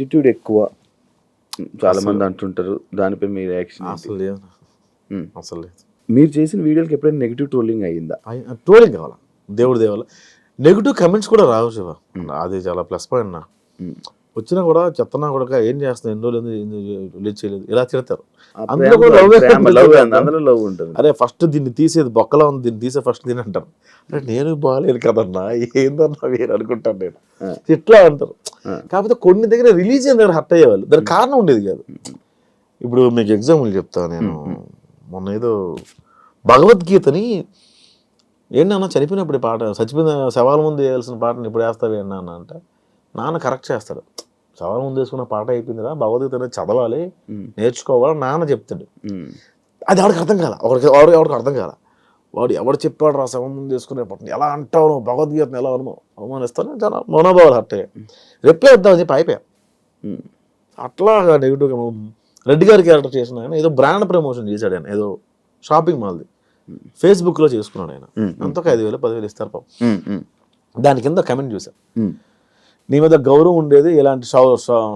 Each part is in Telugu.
యాటిట్యూడ్ ఎక్కువ చాలా మంది అంటుంటారు. దానిపై మీ రియాక్షన్ ఏంటి? అసలు లేదు, అసలు లేదు. మీరు చేసిన వీడియోలకి ఎప్పుడైనా నెగిటివ్ ట్రోలింగ్ అయ్యిందా? ట్రోలింగ్ కావాలా, దేవుడి దేవాల నెగిటివ్ కమెంట్స్ కూడా రావు శివ. అది చాలా ప్లస్ పాయింట్ నాకు. వచ్చినా కూడా చెత్తనా కూడా ఏం చేస్తున్నా, ఎన్ని రోజులు రిలీజ్ చేయలేదు, ఇలా తిడతారు. అందులో కూడా లవ్ ఉంటుంది. అరే ఫస్ట్ దీన్ని తీసేది బొక్కలా ఉంది, దీన్ని తీసే ఫస్ట్ దీని అంటారు. అరే నేను బాగాలేను కదన్నా, ఏందన్నా వేరు అనుకుంటాను నేను, ఇట్లా అంటారు. కాకపోతే కొన్ని దగ్గర రిలీజ్ అయిన దగ్గర హర్ట్ అయ్యేవాళ్ళు, దానికి కారణం ఉండేది కాదు. ఇప్పుడు మీకు ఎగ్జాంపుల్ చెప్తాను నేను. మొన్న ఏదో భగవద్గీతని ఏంటన్నా చనిపోయినప్పుడు పాట, చచ్చిపోయిన శవాల ముందు వేయాల్సిన పాటని ఇప్పుడు వేస్తావు ఏంటన్నా అంటే, నాన్న కరెక్ట్ చేస్తాడు. శవాల ముందు వేసుకున్న పాట అయిపోయిందిరా, భగవద్గీత అనేది చదవాలి, నేర్చుకోవాలి నాన్న చెప్తాడు. అది ఎవరికి అర్థం కాల, ఎవరికి అర్థం కాల. వాడు ఎవడు చెప్పాడు రా శవం ముందు వేసుకునే పాట ఎలా అంటావు నువ్వు, భగవద్గీతను ఎలా అవమానిస్తాను, చాలా మనోభావాలు హర్ట్ అయ్యాయి. రిప్లై ఇద్దామని చెప్పి అయిపోయా. అట్లా నెగిటివ్గా రెడ్డి గారి క్యారెక్టర్ చేసిన ఆయన ఏదో బ్రాండ్ ప్రమోషన్ చేశాడు. ఆయన ఏదో షాపింగ్ మాల్ది ఫేస్బుక్లో చేసుకున్నాడు. ఆయన అంతకు 5,000 10,000 ఇస్తారు పాపం. దాని కింద కమెంట్ చూసా, నీ మీద గౌరవం ఉండేది ఇలాంటి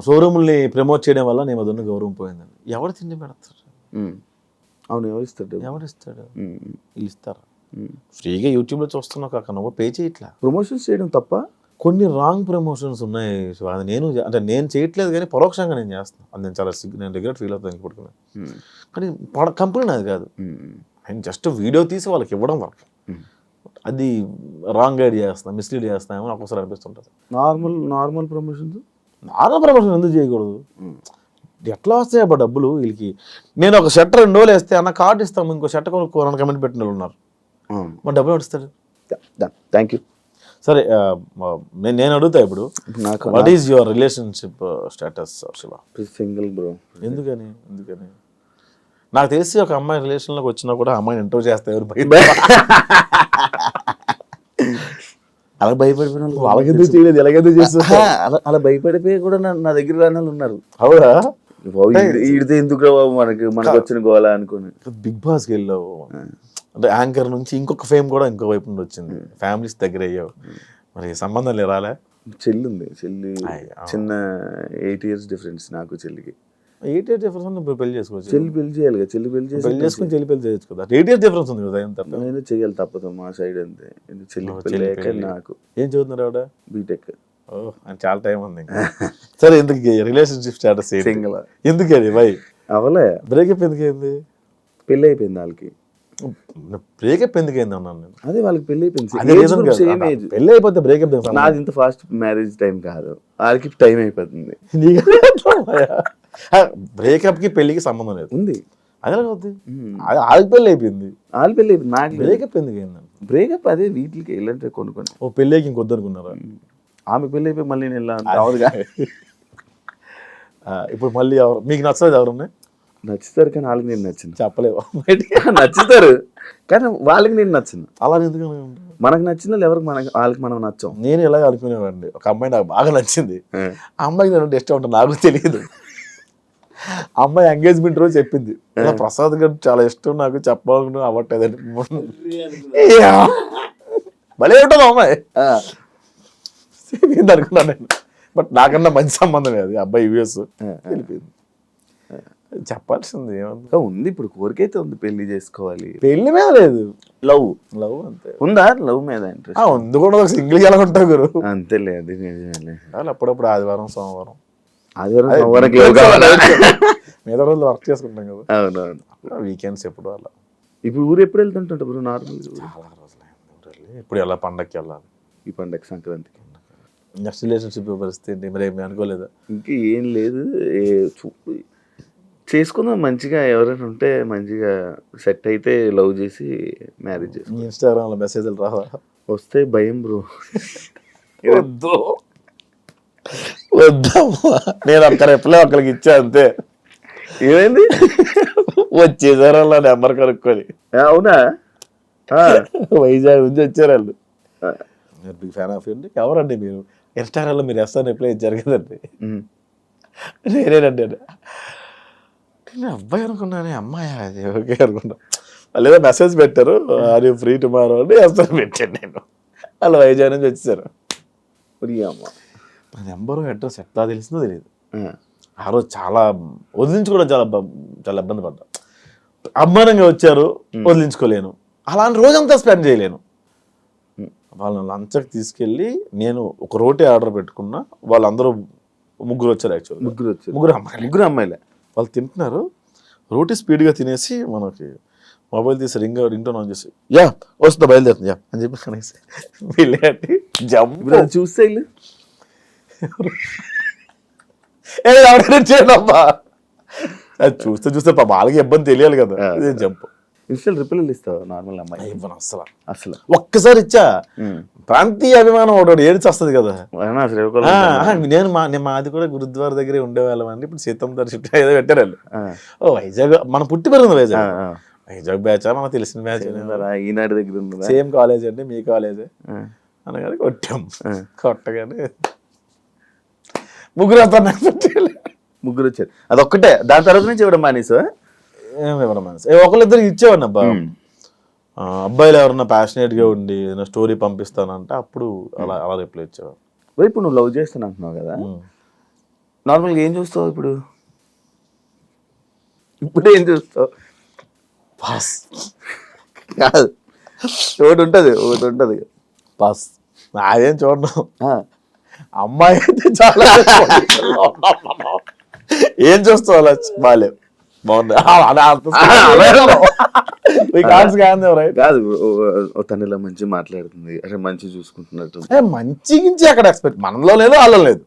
షోరూమ్ని ప్రమోట్ చేయడం వల్ల నీ మీద ఉన్న గౌరవం పోయిందని. ఎవరు తిండి పెడతారు? అవును, ఎవరిస్తాడు? వీళ్ళు ఇస్తారా? ఫ్రీగా యూట్యూబ్లో చూస్తున్నావు కాక నువ్వు పే చేయట్లా. ప్రమోషన్స్ చేయడం తప్ప? కొన్ని రాంగ్ ప్రమోషన్స్ ఉన్నాయి. అది నేను చేయట్లేదు కానీ పరోక్షంగా నేను చేస్తాను. అది నేను చాలా నేను రిగ్రెట్ ఫీల్ అవుతాను పడుకున్నాను. కానీ కంపెనీ నాది కాదు, ఆయన జస్ట్ వీడియో తీసి వాళ్ళకి ఇవ్వడం వరకు. అది రాంగ్ గైడ్ చేస్తాను, మిస్లీడ్ చేస్తామని ఒక్కొక్కసారి అనిపిస్తుంటుంది. నార్మల్ ప్రమోషన్స్ ఎందుకు చేయకూడదు? ఎట్లా వస్తాయి అబ్బా డబ్బులు వీళ్ళకి? నేను ఒక షర్ట్ 2 రోజులు వేస్తే అన్న కార్డు ఇస్తాము, ఇంకో షర్ట్ కొనుక్కోవాలని కమెంట్ పెట్టిన వాళ్ళు ఉన్నారు. మరి డబ్బులు ఇస్తాడు. Thank you. సరే, నేను అడుగుతా ఇప్పుడు, what is your relationship status Shiva? Single bro. ఎందుకని? నాకు తెలిసి ఒక అమ్మాయి రిలేషన్లోకి వచ్చినా కూడా అమ్మాయిని ఇంటర్వ్యూ చేస్తే ఎవరు అలా భయపడిపోయిన వాళ్ళకి ఎందుకు చేయలేదు, ఎలాగెందుకు చేస్తా అలా భయపడిపోయి కూడా నా దగ్గర రాని వాళ్ళు ఉన్నారు. అవునా? ఈడితే ఎందుకు రావు మనకు వచ్చిన గోళ అనుకుని బిగ్ బాస్కి వెళ్ళావు అంటే యాంకర్ నుంచి ఇంకొక ఫేమ్ కూడా ఇంకో వైపు నుండి వచ్చింది, ఫ్యామిలీస్ దగ్గర అయ్యావు. మరి సంబంధం రాలే? చెల్లి ఉంది, చిన్న 8 years డిఫరెన్స్ నాకు చెల్లికి. 8 years డిఫరెన్స్ ఉంది, పెళ్లి చేసుకోవచ్చు. చెల్లి పెళ్లి చేయాలి కదా, చెల్లి పెళ్లి చేసుకుని చెల్లి పెళ్లి చేయొచ్చు కదా. 8 years డిఫరెన్స్ ఉంది కదా, ఎంత నేను చేయాలి తప్పదు మా సైడ్ అంతే. చెల్లి నాకు. ఏం చదువుతున్నారు ఆవిడ? బీటెక్. అని చాలా టైం ఉంది. సరే, ఎందుకు రిలేషన్షిప్ స్టేటస్ సింగిల్? ఎందుకని బై అవలే బ్రేకప్ ఎందుకైంది? పెళ్ళి అయిపోయింది వాళ్ళకి. బ్రేకప్ ఎందుకైంది అన్నాను నేను. అదే వాళ్ళకి పెళ్లి అయిపోయింది, పెళ్లి అయిపోతే బ్రేకప్. నాది ఇంత ఫాస్ట్ మ్యారేజ్ టైం కాదు, వాళ్ళకి టైం అయిపోతుంది. బ్రేకప్ కి పెళ్లికి సంబంధం లేదు. ఉంది. అదే వాళ్ళకి పెళ్లి అయిపోయింది, వాళ్ళ పెళ్లి అయిపోయింది, నాకు బ్రేకప్ ఎందుకైంది? బ్రేకప్ అదే వీటికి వెళ్ళంటే కొనుక్కొని. ఓ పెళ్ళికి ఇంకొద్దు అనుకున్నారా? ఆమె పెళ్ళి అయిపోయి మళ్ళీ నేను వెళ్ళాను. ఇప్పుడు మళ్ళీ ఎవరు మీకు నచ్చలేదు? ఎవరున్నాయి నచ్చుతారు కానీ వాళ్ళకి నేను నచ్చింది చెప్పలేవు. నచ్చుతారు కానీ వాళ్ళకి నేను నచ్చింది. అలా ఎందుకు? మనకు నచ్చిన వాళ్ళు ఎవరికి వాళ్ళకి మనం నచ్చాం. నేను ఎలా అనుకునేవాడిని, ఒక అమ్మాయి నాకు బాగా నచ్చింది, ఆ అమ్మాయికి నేను ఇష్టం ఉంటుంది నాకు తెలియదు. అమ్మాయి ఎంగేజ్మెంట్ రోజు చెప్పింది, ప్రసాద్ గారు చాలా ఇష్టం నాకు, చెప్పాలనుకున్నా అవ్వట్లేదని. భలే ఉంటుంది అమ్మాయి అనుకున్నాను నేను. బట్ నాకన్నా మంచి సంబంధమే అది, అబ్బాయి యూఎస్ వెళ్ళిపోయింది. చెప్పాల్సింది ఏమన్నా ఉంది, ఇప్పుడు కోరికైతే ఉంది, పెళ్లి చేసుకోవాలి. పెళ్లి మీద లేదు, లవ్ అంతే. ఉందా లవ్ మీద ఇంట్రెస్ట్? ఉంది కూడా, సింగిల్ ఎలా ఉంటావు గురు? అంతేలే, అది నిజమేలే. అప్పుడప్పుడు ఆదివారం సోమవారం మీద రోజులు వర్క్ చేసుకుంటాం కదా. అవునవును, వీకెండ్స్ ఎప్పుడు అలా. ఇప్పుడు ఊరు ఎప్పుడు వెళ్తుంటా బ్రో? నార్మల్ చాలా రోజులు. ఇప్పుడు ఎలా పండగకి వెళ్ళాలి? ఈ పండగ సంక్రాంతికి. నెక్స్ట్ రిలేషన్షిప్ పరిస్థితి ఏంటి మరి? ఏమి అనుకోలేదా? ఇంకా ఏం లేదు, చేసుకుందాం మంచిగా, ఎవరైనా ఉంటే మంచిగా సెట్ అయితే లవ్ చేసి మ్యారేజ్ చేసి. ఇన్స్టాగ్రామ్లో మెసేజ్లు రావా? వస్తే భయం బ్రో. వద్దమ్మా, నేను ఒక్క రిప్లై ఒక్కరికి ఇచ్చా అంతే. ఏమైంది? వచ్చేసారు అలా నెంబర్ కనుక్కొని. అవునా? వైజాగ్ నుంచి వచ్చారు వాళ్ళు. బిగ్ ఫ్యాన్ ఆఫ్ అండి. ఎవరండి మీరు? ఇన్స్టాగ్రామ్లో మీరు ఎస్ఆర్ రిప్లై ఇచ్చారు కదండి. నేనేనండి. నేను అబ్బాయి అనుకున్నాను, అమ్మాయి అది ఓకే అనుకున్నా. వాళ్ళు ఏదో మెసేజ్ పెట్టారు, అది ఫ్రీ టుమారో అని ఎస్ఆర్ పెట్టాను నేను. వాళ్ళు వైజాగ్ నుంచి వచ్చేసారు. ఫ్రీ అమ్మ. నెంబరు అడ్రస్ ఎట్లా తెలిసిందో తెలియదు. ఆ రోజు చాలా వదిలించుకోవడం చాలా ఇబ్బంది పడ్డా. అభిమానంగా వచ్చారు, వదిలించుకోలేను. అలాంటి రోజంతా స్పెండ్ చేయలేను. వాళ్ళని లంచ్కి తీసుకెళ్ళి నేను ఒక రోటీ ఆర్డర్ పెట్టుకున్నా. వాళ్ళందరూ ముగ్గురు వచ్చారు. యాక్చువల్గా ముగ్గురు అమ్మాయిలే. వాళ్ళు తింటున్నారు. రోటీ స్పీడ్గా తినేసి మనకి మొబైల్ తీసి రింగ్ టోన్ ఆన్ చేసి యా వస్తుందా బయలుదేరుతుంది యా అని చెప్పి అనేసి వెళ్ళి జంప్ చూస్తే చేయడమ్మా. అది చూస్తే వాళ్ళకి ఇబ్బంది తెలియాలి కదా. జంప్ ఇన్స్టెంట్ రిప్లైలు ఇస్తావు నార్మల్ అమ్మాయి ఇవ్వను అసలు. ఒక్కసారి ఇచ్చా. ప్రాంతీయ అభిమానం ఒకటి ఏడ్చి వస్తుంది కదా. నేను మాది కూడా గురుద్వార దగ్గరే ఉండేవాళ్ళం అండి. ఇప్పుడు సీతం దర్శనం ఏదో పెట్టారు వాళ్ళు. ఓ వైజాగ్ మన పుట్టి పెరిగింది వైజాగ్ బ్యాచ్ మనకు తెలిసిన బ్యాచ్. ఈనాడు దగ్గర ఉంది సేమ్ కాలేజ్ అండి మీ కాలేజే అనగానే కొట్టాం. కొట్టగానే ముగ్గురు ముగ్గురు వచ్చారు. అదొక్కటే. దాని తర్వాత నుంచి ఇవ్వడం మానేసా? ఒకళ్ళిద్దరు ఇచ్చేవాడిని అబ్బా. అబ్బాయిలు ఎవరన్నా ప్యాషనేట్ గా ఉండి ఏదైనా స్టోరీ పంపిస్తానంటే అప్పుడు అలా రిప్లై ఇచ్చేవాడు. ఇప్పుడు నువ్వు లవ్ చేస్తాను అంటున్నావు కదా, నార్మల్గా ఏం చూస్తావు ఇప్పుడు? ఏం చూస్తావు? పాస్ కాదు, ఒకటి ఉంటుంది పాస్. అదేం చూడను. అమ్మాయి అయితే చాలా ఏం చూస్తావు అలా బాగాలేవు కాదు. తను ఇలా మంచి మాట్లాడుతుంది, అరే మంచి చూసుకుంటున్నట్టు. మంచి అక్కడ ఎక్స్పెక్ట్ మనలో లేదు వాళ్ళలో లేదు.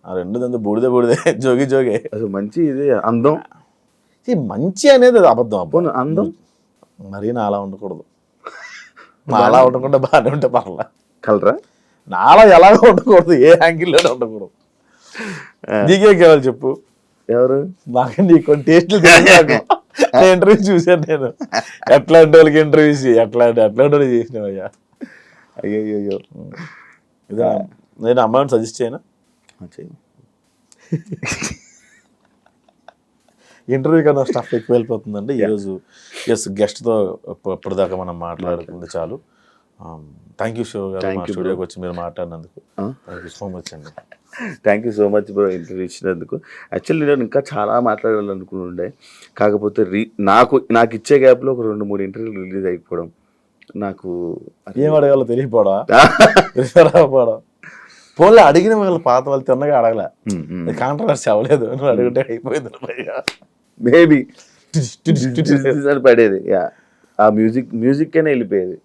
ఆ రెండు బూడిదే జోగి అసలు మంచి ఇది అందం. మంచి అనేది అబద్ధం. అబ్బో అందం మరీ నాలా ఉండకూడదు. నాలా ఉండకుండా బాగానే ఉంటే పర్లా. కలరా నాలా ఎలాగో ఉండకూడదు, ఏ యాంగిల్లో ఉండకూడదు. నీకే కావాలి చెప్పు. ఎవరు? బాగా నీకు కొన్ని టేస్ట్లు ఇంటర్వ్యూ చూసాను నేను. ఎట్లాంటి వాళ్ళకి ఇంటర్వ్యూస్ ఎట్లాంటి వాళ్ళు చేసినావయ్యా. అయ్యో ఇదా నేను అమ్మాయిని సజెస్ట్ చేయనా? ఇంటర్వ్యూ కన్నా స్టఫ్ ఎక్కువ వెళ్ళిపోతుందండి ఈరోజు. గెస్ట్తో ఇప్పటిదాకా మనం మాట్లాడుకుంది చాలు. థ్యాంక్ యూ శివ గారు, మా స్టూడియోకి వచ్చి మీరు మాట్లాడినందుకు. థ్యాంక్ యూ సో మచ్ అండి. Thank you so much bro interview ఇచ్చినందుకు. యాక్చువల్లీ నేను ఇంకా చాలా మాట్లాడాలనుకుంటుండే, కాకపోతే నాకు ఇచ్చే గ్యాప్లో ఒక 2-3 ఇంటర్వ్యూలు రిలీజ్ అయిపోవడం నాకు ఏం అడగాలో తెలియపోవడం. పోలే అడిగిన వాళ్ళు పాత వాళ్ళు తిన్నగా అడగలే. కాంట్రవర్సీ అవ్వలేదు, నువ్వు అడిగితే అయిపోయింది. మేబీ పడేది ఆ మ్యూజిక్ కైనా వెళ్ళిపోయేది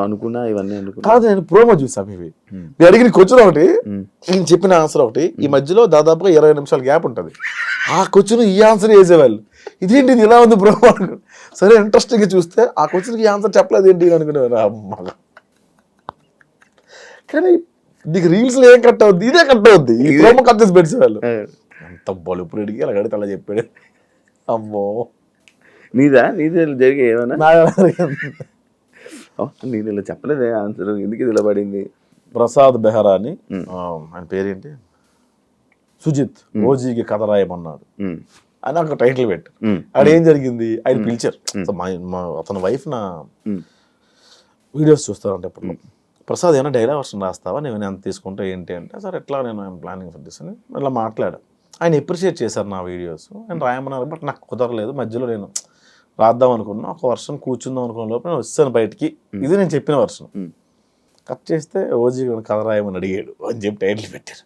అనుకున్నా. ఇవన్నీ అనుకున్నా కాదు. నేను ప్రోమో చూసాను ఇవి. నేను అడిగిన క్వశ్చన్ ఒకటి, నేను చెప్పిన ఆన్సర్ ఒకటి. ఈ మధ్యలో దాదాపుగా 20 నిమిషాల గ్యాప్ ఉంటుంది. ఆ క్వశ్చన్ ఈ ఆన్సర్ వేసేవాళ్ళు. ఇదేంటి ఇది ఇలా ఉంది ప్రోమో అనుకున్నా. సరే ఇంట్రెస్టింగ్ చూస్తే ఆ క్వశ్చన్కి ఈ ఆన్సర్ చెప్పలేదు ఏంటి అనుకునేవారు. అమ్మ కానీ నీకు రీల్స్ లో ఏం కట్ అవుద్ది, ఇదే కట్ అవుద్ది. ఈ ప్రోమో కట్ చేసి పెట్టేవాళ్ళు. అంత బలుపుడు అడిగి అలా కడితే అలా చెప్పాడు. అమ్మో నీదే జరిగే ఏమైనా? నేను ఇలా చెప్పలేదే ఆన్సర్, ఎందుకు ఇది ఇలా పడింది? ప్రసాద్ బెహరా అని ఆయన పేరేంటి, సుజిత్ ఓజీకి కథ రాయమన్నాడు అని ఒక టైటిల్ పెట్టారు. అక్కడ ఏం జరిగింది, ఆయన పిలిచారు. అతని వైఫ్ నా వీడియోస్ చూస్తారంటే ఎప్పుడు, ప్రసాద్ ఏమైనా డైలాగ్ వర్షన్ రాస్తావా, నేను ఎంత తీసుకుంటా ఏంటి అంటే, సార్ ఎట్లా నేను ప్లానింగ్ ఫర్ దిస్ అని అట్లా మాట్లాడాను. ఆయన అప్రిషియేట్ చేశారు నా వీడియోస్. ఆయన రాయమన్నారు, బట్ నాకు కుదరలేదు. మధ్యలో నేను రాద్దాం అనుకున్నా, ఒక వర్షన్ కూర్చుందాం అనుకున్న లోపల నేను వచ్చాను బయటికి. ఇది నేను చెప్పిన వర్షన్ కట్ చేస్తే ఓజీ కథ రాయమని అడిగాడు అని చెప్పి టైటిల్ పెట్టారు.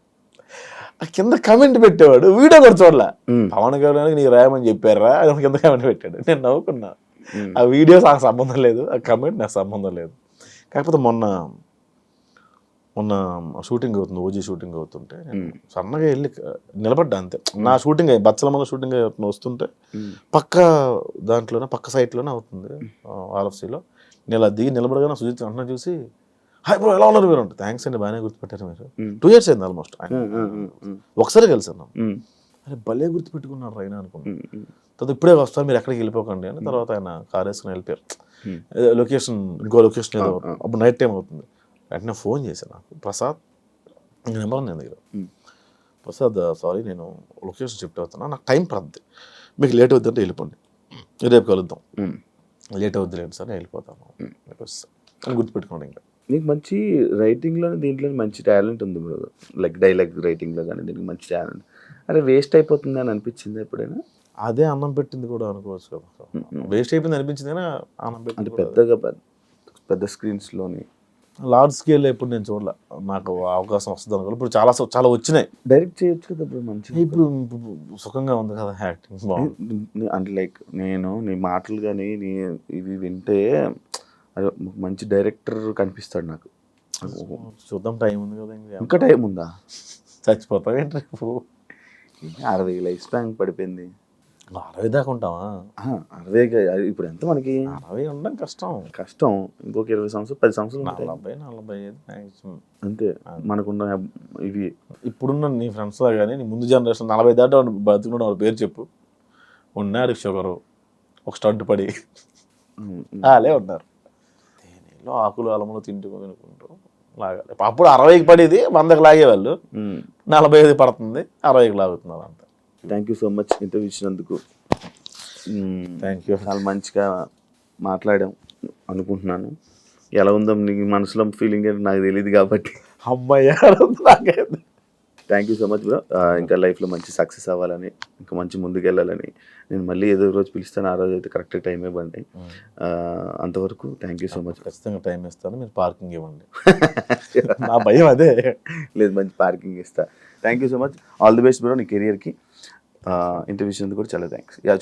ఆ కింద కమెంట్ పెట్టేవాడు, వీడియో కూడా చూడలే. పవన్ కళ్యాణ్ నీకు రాయమని చెప్పారా అని కింద కమెంట్ పెట్టాడు. నేను నవ్వుకున్నా. ఆ వీడియోస్ నాకు సంబంధం లేదు, ఆ కమెంట్ నాకు సంబంధం లేదు. కాకపోతే మొన్న షూటింగ్ అవుతుంది, ఓజీ షూటింగ్ అవుతుంటే నేను సన్నగా వెళ్ళి నిలబడ్డా అంతే. నా షూటింగ్ బచ్చల మన షూటింగ్ వస్తుంటే పక్క దాంట్లోనే పక్క సైట్లోనే అవుతుంది ఆర్ఎఫ్సీలో. నేను అలా దిగి నిలబడగానే సుజిత్ అన్న చూసి, హాయ్ బ్రో ఎలా ఉన్నారు మీరు అంటే, థ్యాంక్స్ అండి బాగానే గుర్తుపెట్టారు మీరు. 2 years అయింది ఆల్మోస్ట్. ఒకసారి కలిసాను. అరే భలే గుర్తుపెట్టుకున్నారు రైనా అనుకున్నాను. తర్వాత ఇప్పుడే వస్తారు మీరు ఎక్కడికి వెళ్ళిపోకండి అని. తర్వాత ఆయన కార్ వేసుకుని వెళ్ళిపోయారు. లొకేషన్ ఇంకో లొకేషన్ ఏదో, అప్పుడు నైట్ టైం అవుతుంది. వెంటనే ఫోన్ చేశాను నాకు, ప్రసాద్ నెంబర్ నేను దగ్గర, ప్రసాద్ సారీ నేను లొకేషన్ షిఫ్ట్ అవుతున్నా, నాకు టైం పడుతుంది, మీకు లేట్ అవుద్ది అంటే వెళ్ళిపోండి, రేపు కలుద్దాం. లేట్ అవుద్ది లేదు సార్ నేను వెళ్ళిపోతాను అని గుర్తుపెట్టుకోండి. ఇంకా నీకు మంచి రైటింగ్లో దీంట్లో మంచి టాలెంట్ ఉంది బ్రో, లైక్ డైలాగ్ రైటింగ్లో కానీ దీనికి మంచి టాలెంట్. అరే వేస్ట్ అయిపోతుంది అని అనిపించింది ఎప్పుడైనా? అదే అన్నం పెట్టింది కూడా అనుకోవచ్చు కదా. వేస్ట్ అయిపోయింది అనిపించింది కానీ అన్నం అంటే పెట్టింది పెద్దగా పెద్ద స్క్రీన్స్లోని లార్జ్ స్కేల్ ఎప్పుడు నేను చూడలే. నాకు అవకాశం వస్తుంది అనుకో. ఇప్పుడు చాలా చాలా వచ్చినాయి. డైరెక్ట్ చేయొచ్చు కదా బ్రో మంచిగా. ఇప్పుడు సుఖంగా ఉంది కదా యాక్టింగ్ బాగుంది. అంటే లైక్ నేను నీ మాటలు కానీ నీ ఇవి వింటే అదే మంచి డైరెక్టర్ కనిపిస్తాడు నాకు. చూద్దాం, టైం ఉంది కదా. ఇంకా టైం ఉందా? చచ్చిపోతాం ఏంటి రేపు? 60 లైఫ్ స్పాన్ పడిపోయింది. 60 దాకా ఉంటావా? 60 ఇప్పుడు ఎంత మనకి? 60 ఉండడం కష్టం. కష్టం. ఇంకొక 20 సంవత్సరాలు 10 సంవత్సరాలు ఉంటాయి. 40-45 మ్యాక్సిమం అంతే మనకున్న ఇవి. ఇప్పుడున్న నీ ఫ్రెండ్స్ లా కానీ నీ ముందు జనరేషన్ 40 దాటి బతుకున్న వాళ్ళ పేరు చెప్పు. ఉన్నారు షుగరు, ఒక స్టంట్ పడి వాళ్ళే ఉన్నారు. తేనెలో ఆకులు అలములు తినుకుంటూ లాగాలి. అప్పుడు 60కి పడేది 100కి లాగేవాళ్ళు. 45 పడుతుంది, 60కి లాగుతున్నారు అంత. Thank you so much interview ఇచ్చినందుకు. Thank you. చాలా మంచిగా మాట్లాడాం అనుకుంటున్నాను. ఎలా ఉందో నీ మనసులో ఫీలింగ్ ఏంటో నాకు తెలియదు కాబట్టి. అమ్మాయి నాకైతే thank you so much bro. ఇంకా లైఫ్లో మంచి సక్సెస్ అవ్వాలని, ఇంకా మంచి ముందుకు వెళ్ళాలని నేను మళ్ళీ ఏదో రోజు పిలుస్తాను. ఆ రోజు అయితే కరెక్ట్ టైం ఇవ్వండి. అంతవరకు థ్యాంక్ యూ సో మచ్. ఖచ్చితంగా టైం ఇస్తాను, మీరు పార్కింగ్ ఇవ్వండి. నా భయం అదే. లేదు, మంచి పార్కింగ్ ఇస్తా. Thank you so much. All the best bro నీ కెరియర్కి. ఇంటర్వ్యూ ఇచ్చినందుకు కూడా చాలా థ్యాంక్స్. చూసి